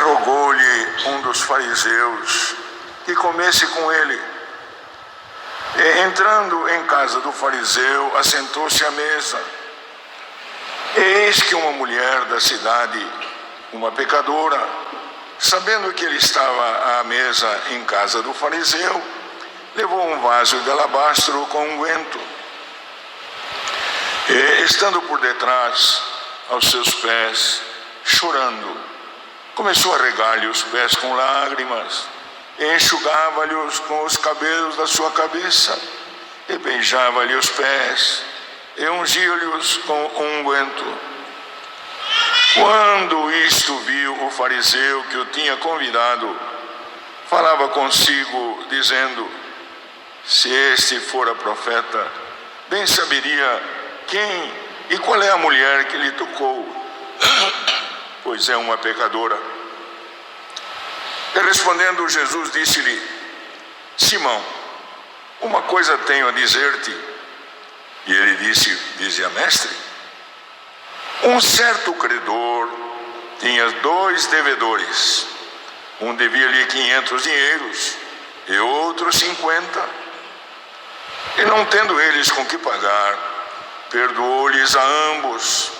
rogou-lhe um dos fariseus que comesse com ele. E, entrando em casa do fariseu, assentou-se à mesa. Eis que uma mulher da cidade, uma pecadora, sabendo que ele estava à mesa em casa do fariseu, levou um vaso de alabastro com unguento. E, estando por detrás, aos seus pés, chorando, começou a regar-lhe os pés com lágrimas, e enxugava-lhes com os cabelos da sua cabeça, e beijava-lhe os pés, e ungia-lhes com unguento. Quando isto viu o fariseu que o tinha convidado, falava consigo, dizendo: se este fora profeta, bem saberia quem e qual é a mulher que lhe tocou, pois é uma pecadora. E respondendo Jesus, disse-lhe: Simão, uma coisa tenho a dizer-te. E ele dizia: mestre, um certo credor tinha 2 devedores. Um devia-lhe 500 dinheiros e outro 50. E não tendo eles com que pagar, perdoou-lhes a ambos.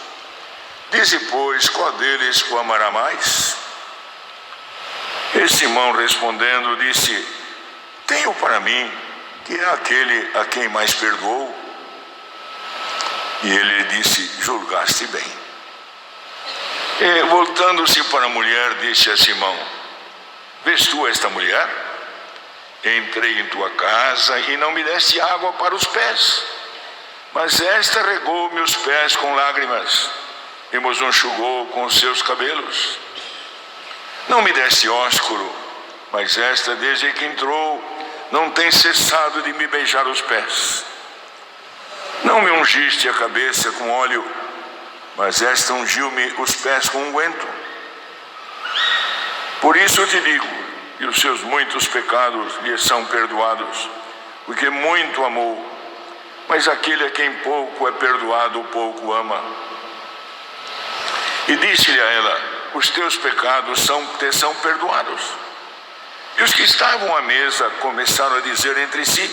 Dize, pois, qual deles o amará mais? E Simão respondendo disse: tenho para mim que é aquele a quem mais perdoou. E ele lhe disse: julgaste bem. E voltando-se para a mulher, disse a Simão: vês tu esta mulher? Entrei em tua casa e não me deste água para os pés, mas esta regou meus pés com lágrimas e me os enxugou com os seus cabelos. Não me deste ósculo, mas esta, desde que entrou, não tem cessado de me beijar os pés. Não me ungiste a cabeça com óleo, mas esta ungiu-me os pés com unguento. Por isso eu te digo que os seus muitos pecados lhe são perdoados, porque muito amou. Mas aquele a quem pouco é perdoado, pouco ama. E disse-lhe a ela: os teus pecados te são perdoados. E os que estavam à mesa começaram a dizer entre si: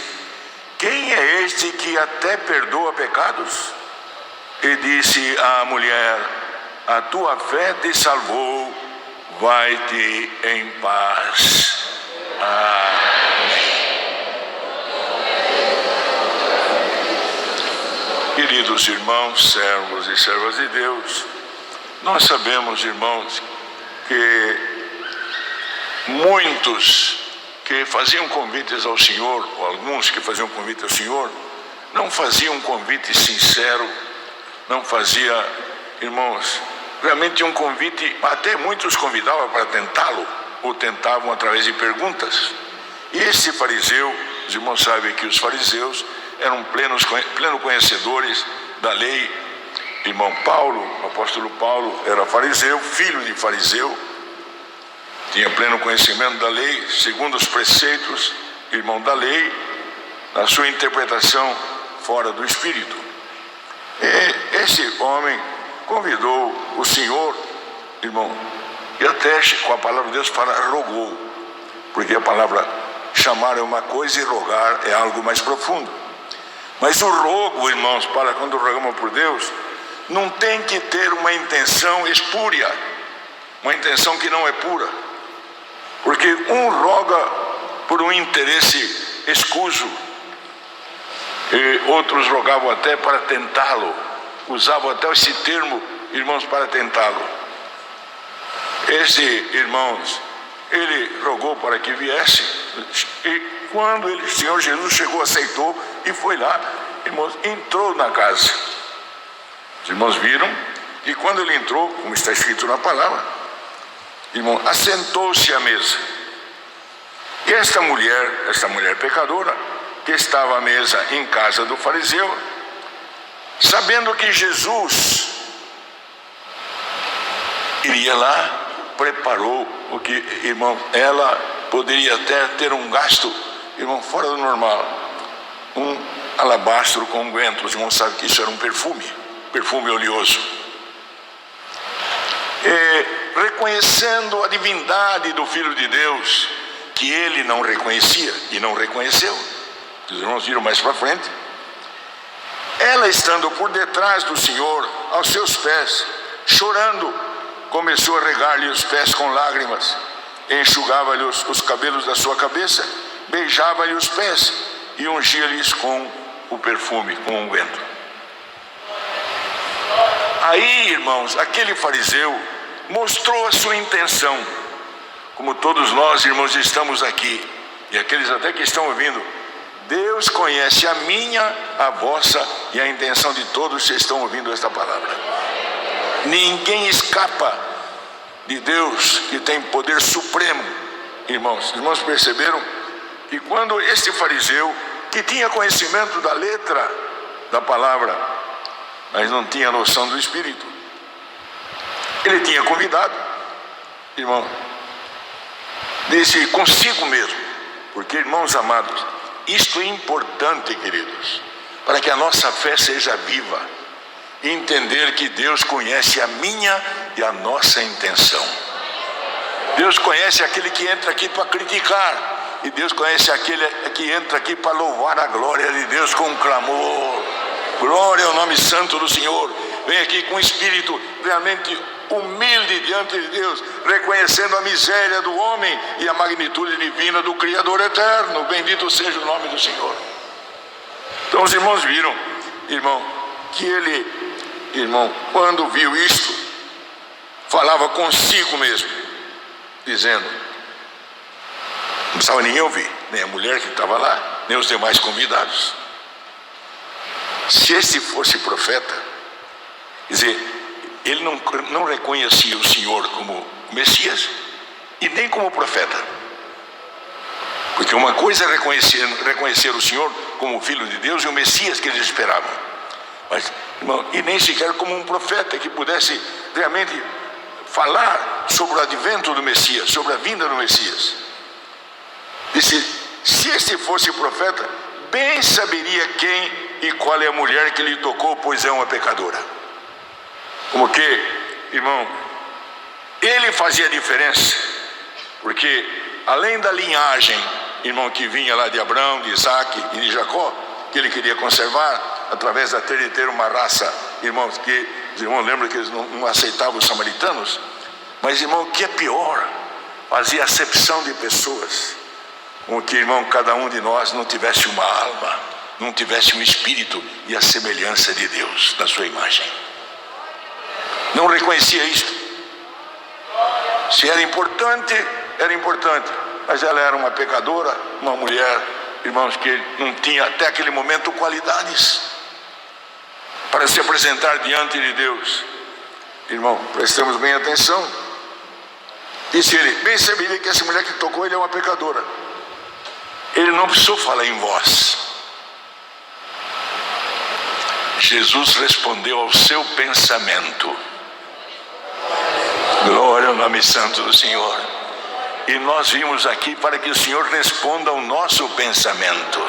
quem é este que até perdoa pecados? E disse à mulher: a tua fé te salvou, vai-te em paz. Amém. Queridos irmãos, servos e servas de Deus, nós sabemos, irmãos, que muitos que faziam convites ao Senhor, ou alguns que faziam convite ao Senhor, não faziam um convite sincero, não fazia, irmãos, realmente um convite, até muitos convidavam para tentá-lo, ou tentavam através de perguntas. E esse fariseu, os irmãos sabem que os fariseus eram pleno conhecedores da lei. Irmão Paulo, o apóstolo Paulo, era fariseu, filho de fariseu, tinha pleno conhecimento da lei, segundo os preceitos, irmão, da lei, na sua interpretação fora do Espírito. E esse homem convidou o Senhor, irmão, e até com a palavra de Deus fala rogou, porque a palavra chamar é uma coisa e rogar é algo mais profundo. Mas o rogo, irmãos, para quando rogamos por Deus, não tem que ter uma intenção espúria, uma intenção que não é pura. Porque um roga por um interesse escuso, e outros rogavam até para tentá-lo, usavam até esse termo, irmãos, para tentá-lo. Esse, irmãos, ele rogou para que viesse, e quando o Senhor Jesus chegou, aceitou e foi lá, irmãos, entrou na casa. Os irmãos viram, e quando ele entrou, como está escrito na palavra, irmão, assentou-se à mesa. E esta mulher pecadora, que estava à mesa em casa do fariseu, sabendo que Jesus iria lá, preparou o que, irmão, ela poderia até ter um gasto, irmão, fora do normal, um alabastro com unguento. Os irmãos sabem que isso era um perfume oleoso. E reconhecendo a divindade do Filho de Deus, que ele não reconhecia e não reconheceu. Os irmãos viram mais para frente. Ela, estando por detrás do Senhor, aos seus pés, chorando, começou a regar-lhe os pés com lágrimas, enxugava-lhe os cabelos da sua cabeça, beijava-lhe os pés e ungia-lhes com o perfume, com o unguento. Aí, irmãos, aquele fariseu mostrou a sua intenção, como todos nós, irmãos, estamos aqui, e aqueles até que estão ouvindo. Deus conhece a minha, a vossa e a intenção de todos que estão ouvindo esta palavra. Ninguém escapa de Deus, que tem poder supremo. Irmãos perceberam que quando este fariseu, que tinha conhecimento da letra da palavra, mas não tinha noção do Espírito, ele tinha convidado, irmão, disse consigo mesmo, porque, irmãos amados, isto é importante, queridos, para que a nossa fé seja viva, e entender que Deus conhece a minha e a nossa intenção. Deus conhece aquele que entra aqui para criticar, e Deus conhece aquele que entra aqui para louvar a glória de Deus com clamor. Glória ao nome santo do Senhor. Vem aqui com um espírito realmente humilde diante de Deus, reconhecendo a miséria do homem e a magnitude divina do Criador eterno. Bendito seja o nome do Senhor. Então os irmãos viram, irmão, que ele, irmão, quando viu isto, falava consigo mesmo, dizendo, não precisava ninguém ouvir, nem a mulher que estava lá, nem os demais convidados. Se este fosse profeta, quer dizer, ele não reconhecia o Senhor como Messias e nem como profeta. Porque uma coisa é reconhecer o Senhor como Filho de Deus e o Messias que eles esperavam. Mas, irmão, e nem sequer como um profeta que pudesse realmente falar sobre o advento do Messias, sobre a vinda do Messias. Disse, se este fosse profeta, bem saberia quem e qual é a mulher que lhe tocou, pois é uma pecadora. Como que, irmão, ele fazia diferença, porque além da linhagem, irmão, que vinha lá de Abraão, de Isaac e de Jacó, que ele queria conservar, através de ter uma raça, irmãos, que os irmãos lembram que eles não aceitavam os samaritanos, mas, irmão, o que é pior, fazia acepção de pessoas, como que, irmão, cada um de nós não tivesse uma alma, não tivesse um espírito e a semelhança de Deus, da sua imagem. Não reconhecia isto. Se era importante, mas ela era uma pecadora, uma mulher, irmãos, que não tinha até aquele momento qualidades para se apresentar diante de Deus. Irmão, prestemos bem atenção. Disse ele, bem saberia que essa mulher que tocou ele é uma pecadora. Ele não precisou falar em voz. Jesus respondeu ao seu pensamento. Glória ao nome santo do Senhor. E nós vimos aqui para que o Senhor responda ao nosso pensamento.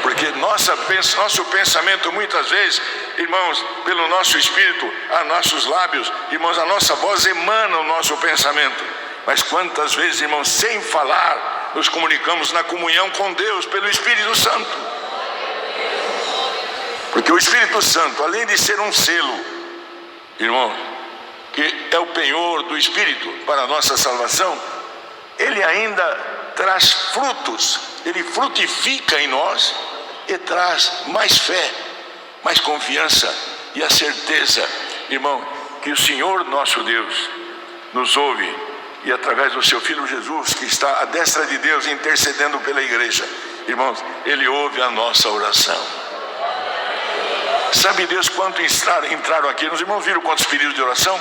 Porque nosso pensamento muitas vezes, irmãos, pelo nosso espírito, a nossos lábios, irmãos, a nossa voz emana o nosso pensamento. Mas quantas vezes, irmãos, sem falar, nos comunicamos na comunhão com Deus pelo Espírito Santo. Porque o Espírito Santo, além de ser um selo, irmão, que é o penhor do Espírito para a nossa salvação, ele ainda traz frutos, ele frutifica em nós e traz mais fé, mais confiança e a certeza, irmão, que o Senhor nosso Deus nos ouve e através do seu Filho Jesus, que está à destra de Deus intercedendo pela igreja, irmãos, ele ouve a nossa oração. Sabe Deus quanto entraram aqui? Os irmãos viram quantos pedidos de oração?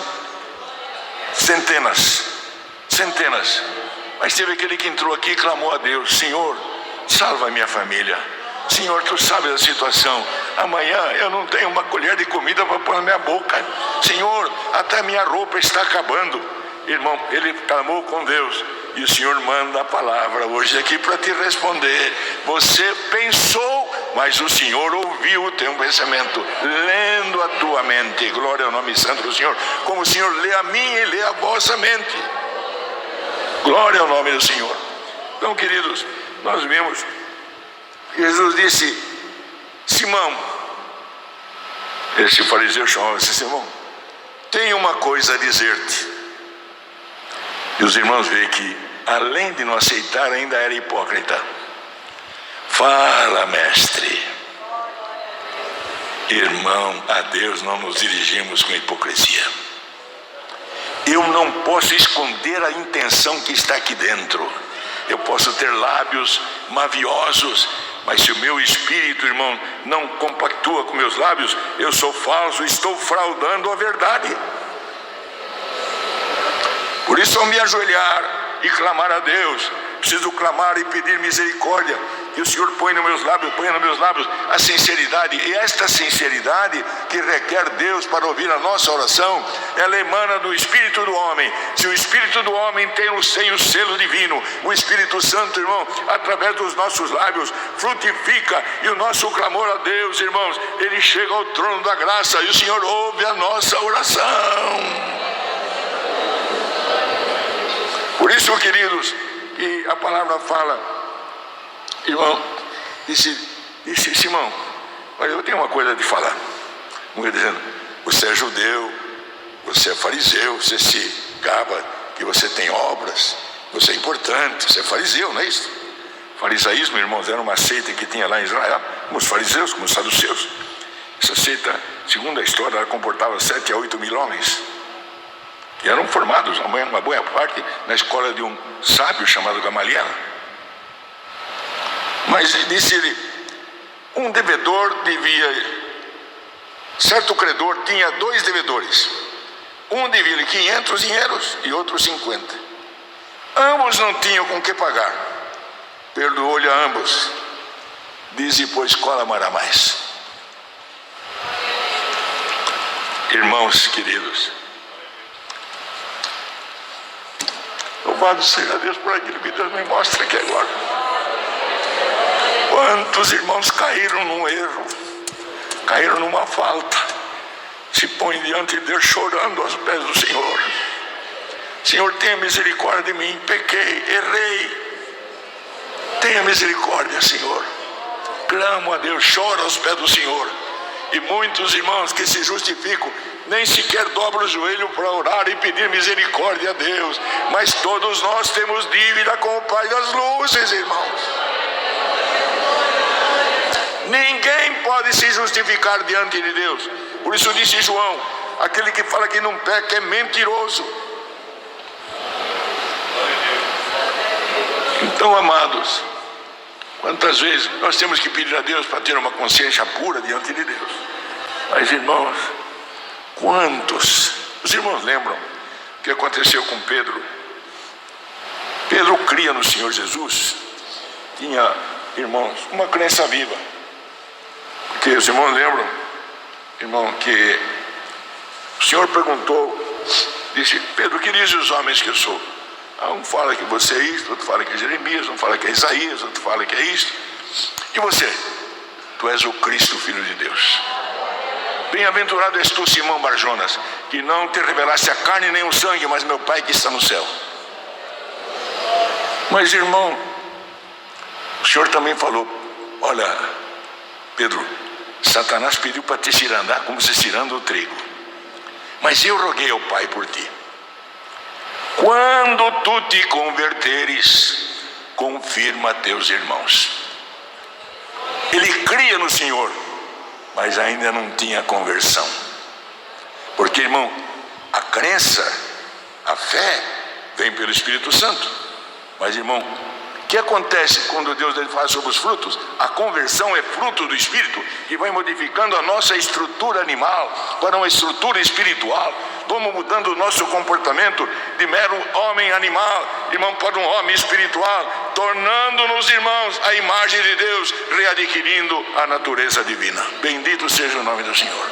Centenas. Mas teve aquele que entrou aqui e clamou a Deus, Senhor, salva a minha família. Senhor, tu sabes a situação. Amanhã eu não tenho uma colher de comida para pôr na minha boca. Senhor, até minha roupa está acabando. Irmão, ele clamou com Deus E o Senhor manda a palavra hoje aqui para te responder. Você pensou, mas o Senhor ouviu o teu pensamento, lendo a tua mente. Glória ao nome santo do Senhor. Como o Senhor lê a minha e lê a vossa mente. Glória ao nome do Senhor. Então, queridos, nós vimos, Jesus disse: Simão, esse fariseu chamava-se Simão, tenho uma coisa a dizer-te. E os irmãos veem que, além de não aceitar, ainda era hipócrita. Fala, mestre. Irmão, a Deus não nos dirigimos com hipocrisia. Eu não posso esconder a intenção que está aqui dentro. Eu posso ter lábios maviosos, mas se o meu espírito, irmão, não compactua com meus lábios, eu sou falso, estou fraudando a verdade. Por isso, ao me ajoelhar e clamar a Deus, preciso clamar e pedir misericórdia, que o Senhor ponha nos meus lábios a sinceridade. E esta sinceridade que requer Deus para ouvir a nossa oração, ela emana do Espírito do homem. Se o Espírito do homem tem o selo divino, o Espírito Santo, irmão, através dos nossos lábios, frutifica, e o nosso clamor a Deus, irmãos, ele chega ao trono da graça, e o Senhor ouve a nossa oração. Por isso, queridos, que a palavra fala, irmão, disse Simão, olha, eu tenho uma coisa a te falar. Mulher dizendo: você é judeu, você é fariseu, você se gaba que você tem obras, você é importante, você é fariseu, não é isso? Farisaísmo, irmãos, era uma seita que tinha lá em Israel, como os fariseus, como os saduceus. Essa seita, segundo a história, ela comportava 7 a 8 mil homens, que eram formados, uma boa parte, na escola de um sábio chamado Gamaliel. Mas disse ele, um devedor certo credor tinha 2 devedores. Um devia-lhe 500 dinheiros e outro 50. Ambos não tinham com que pagar. Perdoou-lhe a ambos. Dize, pois, qual amará mais? Irmãos queridos, louvado seja Deus por aquilo que Deus me mostra aqui agora. Quantos irmãos caíram num erro, caíram numa falta, se põem diante de Deus chorando aos pés do Senhor. Senhor, tenha misericórdia de mim, pequei, errei. Tenha misericórdia, Senhor. Clamo a Deus, choro aos pés do Senhor. E muitos irmãos que se justificam, nem sequer dobram o joelho para orar e pedir misericórdia a Deus. Mas todos nós temos dívida com o Pai das luzes, irmãos. Ninguém pode se justificar diante de Deus. Por isso disse João, aquele que fala que não peca é mentiroso. Então, amados, quantas vezes nós temos que pedir a Deus para ter uma consciência pura diante de Deus. Mas, irmãos, quantos? Os irmãos lembram o que aconteceu com Pedro? Pedro cria no Senhor Jesus. Tinha, irmãos, uma crença viva. Porque os irmãos lembram, irmão, que o Senhor perguntou, disse, Pedro, que dizem os homens que eu sou? Um fala que você é isto, outro fala que é Jeremias, um fala que é Isaías, outro fala que é isto. E você? Tu és o Cristo, Filho de Deus. Bem-aventurado és tu, Simão Barjonas, que não te revelaste a carne nem o sangue, mas meu Pai que está no céu. Mas, irmão, o Senhor também falou, olha, Pedro, Satanás pediu para te cirandar como se ciranda o trigo. Mas eu roguei ao Pai por ti. Quando tu te converteres, confirma teus irmãos. Ele cria no Senhor, mas ainda não tinha conversão. Porque, irmão, a crença, a fé, vem pelo Espírito Santo. Mas, irmão, o que acontece quando Deus fala sobre os frutos? A conversão é fruto do Espírito, que vai modificando a nossa estrutura animal para uma estrutura espiritual. Vamos mudando o nosso comportamento de mero homem animal, irmão, para um homem espiritual, tornando-nos, irmãos, a imagem de Deus, readquirindo a natureza divina. Bendito seja o nome do Senhor.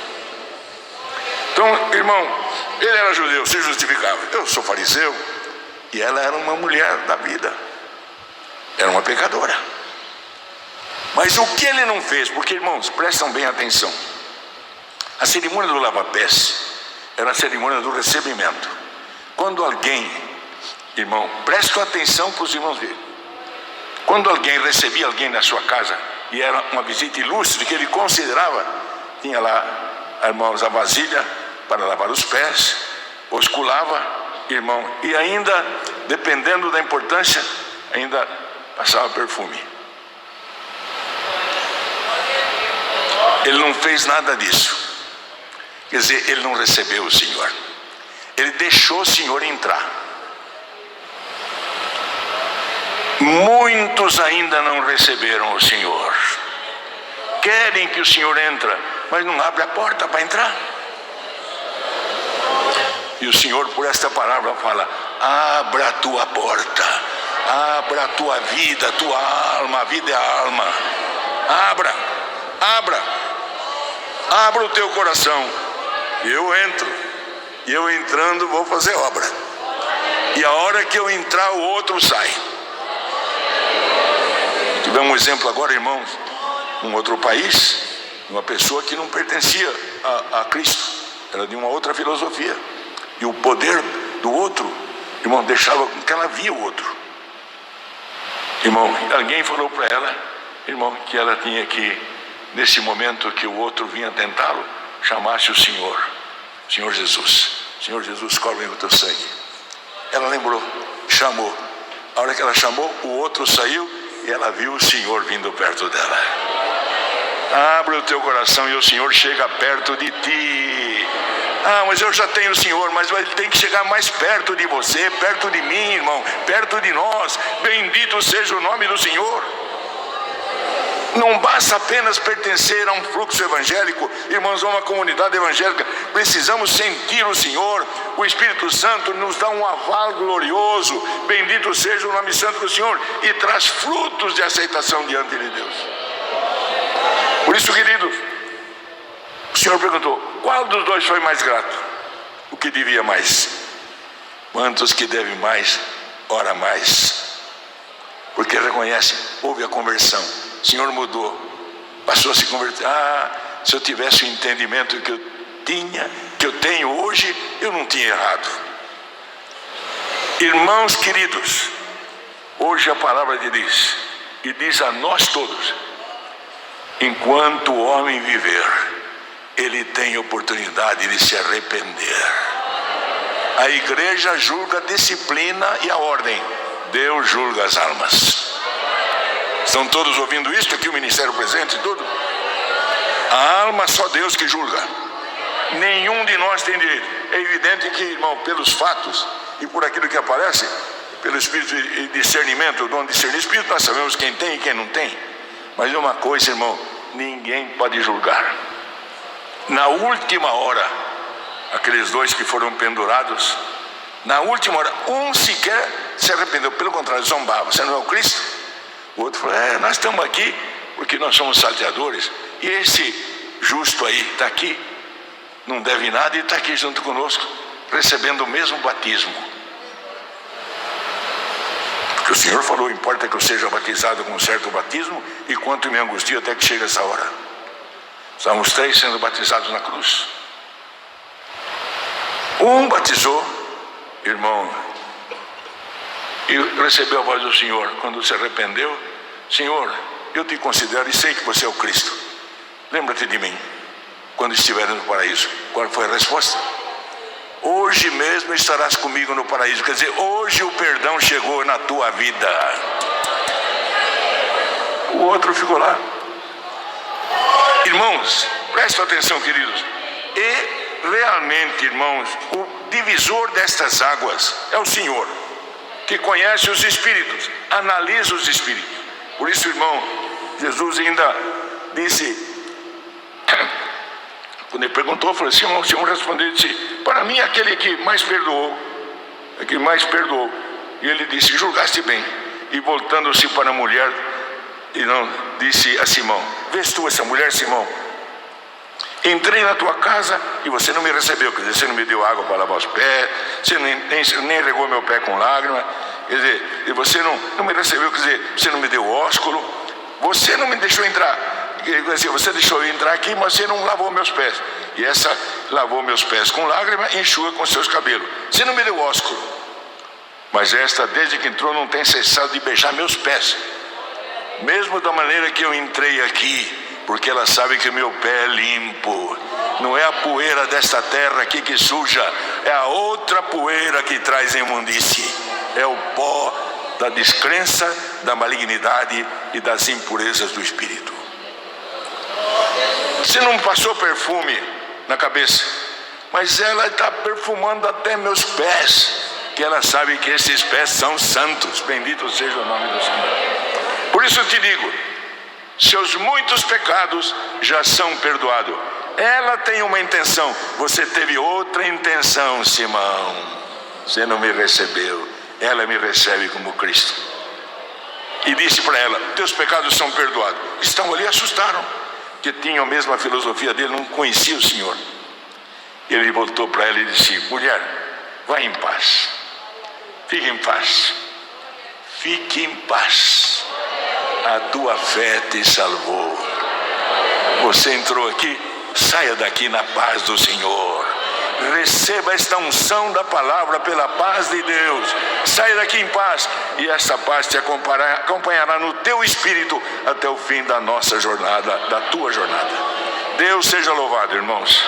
Então, irmão, ele era judeu, se justificava. Eu sou fariseu, E ela era uma mulher da vida, era uma pecadora. Mas o que ele não fez? Porque, irmãos, prestam bem atenção. A cerimônia do lava-pés era a cerimônia do recebimento. Quando alguém, irmão, presta atenção para os irmãos verem. Quando alguém recebia alguém na sua casa, e era uma visita ilustre, que ele considerava, tinha lá, irmãos, a vasilha para lavar os pés, osculava, irmão, e ainda, dependendo da importância, ainda passava perfume. Ele não fez nada disso. Quer dizer, ele não recebeu o Senhor. Ele deixou o Senhor entrar. Muitos ainda não receberam o Senhor. Querem que o Senhor entre, mas não abre a porta para entrar. E o Senhor, por esta palavra, fala: abra a tua porta, abra a tua vida, a tua alma. A vida é a alma. Abra, abra, abra o teu coração. Eu entro, e eu entrando vou fazer obra. E a hora que eu entrar, o outro sai. Tivemos um exemplo agora, irmãos, num outro país, uma pessoa que não pertencia a Cristo, era de uma outra filosofia. E o poder do outro, irmão, deixava com que ela via o outro. Irmão, alguém falou para ela, irmão, que ela tinha que, nesse momento que o outro vinha tentá-lo, chamasse o Senhor Jesus. Senhor Jesus, cobre o teu sangue. Ela lembrou, chamou. A hora que ela chamou, o outro saiu e ela viu o Senhor vindo perto dela. Abre o teu coração e o Senhor chega perto de ti. Ah, mas eu já tenho o Senhor, mas ele tem que chegar mais perto de você, perto de mim, irmão, perto de nós. Bendito seja o nome do Senhor. Não basta apenas pertencer a um fluxo evangélico, irmãos, a uma comunidade evangélica. Precisamos sentir o Senhor. O Espírito Santo nos dá um aval glorioso. Bendito seja o nome santo do Senhor, e traz frutos de aceitação diante de Deus. Por isso, queridos, o Senhor perguntou: qual dos dois foi mais grato? O que devia mais? Quantos que devem mais, ora mais? Porque reconhece, houve a conversão. O Senhor mudou, passou a se converter. Ah, se eu tivesse o entendimento que eu tenho hoje, eu não tinha errado. Irmãos queridos, hoje a palavra diz, e diz a nós todos: enquanto o homem viver, ele tem oportunidade de se arrepender. A igreja julga a disciplina e a ordem, Deus julga as almas. Estão todos ouvindo isso? Aqui o ministério presente e tudo? A alma só Deus que julga. Nenhum de nós tem direito. É evidente que, irmão, pelos fatos e por aquilo que aparece, pelo espírito de discernimento, o dom de discernir espírito, nós sabemos quem tem e quem não tem. Mas uma coisa, irmão, ninguém pode julgar. Na última hora, aqueles dois que foram pendurados, na última hora, um sequer se arrependeu, pelo contrário, zombava: você não é o Cristo? O outro falou: nós estamos aqui porque nós somos salteadores, e esse justo aí está aqui, não deve nada, e está aqui junto conosco, recebendo o mesmo batismo. Porque o Senhor falou: importa que eu seja batizado com um certo batismo, e quanto me angustio até que chegue essa hora. Estamos 3 sendo batizados na cruz. Um batizou, irmão, e recebeu a voz do Senhor. Quando se arrependeu: Senhor, eu te considero e sei que você é o Cristo. Lembra-te de mim quando estiver no paraíso. Qual foi a resposta? Hoje mesmo estarás comigo no paraíso. Quer dizer, hoje o perdão chegou na tua vida. O outro ficou lá. Irmãos, prestem atenção, queridos. E realmente, irmãos, o divisor destas águas é o Senhor, que conhece os espíritos, analisa os espíritos. Por isso, irmão, Jesus ainda disse, quando ele perguntou, falou assim: o Senhor respondeu e disse: para mim aquele que mais perdoou, E ele disse: julgaste bem. E voltando-se para a mulher, e não disse a Simão: vês tu essa mulher, Simão? Entrei na tua casa e você não me recebeu, quer dizer, você não me deu água para lavar os pés, você nem regou meu pé com lágrima, quer dizer, e você não me recebeu, quer dizer, você não me deu ósculo, você não me deixou entrar, quer dizer, você deixou eu entrar aqui, mas você não lavou meus pés, e essa lavou meus pés com lágrima e enxuga com seus cabelos, você não me deu ósculo, mas esta desde que entrou não tem cessado de beijar meus pés, mesmo da maneira que eu entrei aqui, porque ela sabe que o meu pé é limpo, não é a poeira desta terra aqui que suja, é a outra poeira que traz imundície, é o pó da descrença, da malignidade e das impurezas do espírito. Você não passou perfume na cabeça, mas ela está perfumando até meus pés, que ela sabe que esses pés são santos, bendito seja o nome do Senhor. Por isso eu te digo, seus muitos pecados já são perdoados. Ela tem uma intenção, você teve outra intenção, Simão. Você não me recebeu, ela me recebe como Cristo. E disse para ela, teus pecados são perdoados. Estão ali, assustaram, que tinham a mesma filosofia dele, não conhecia o Senhor. Ele voltou para ela e disse, mulher, vai em paz, fique em paz, fique em paz. A tua fé te salvou. Você entrou aqui, saia daqui na paz do Senhor. Receba esta unção da palavra pela paz de Deus. Saia daqui em paz e essa paz te acompanhará no teu espírito até o fim da nossa jornada, da tua jornada. Deus seja louvado, irmãos.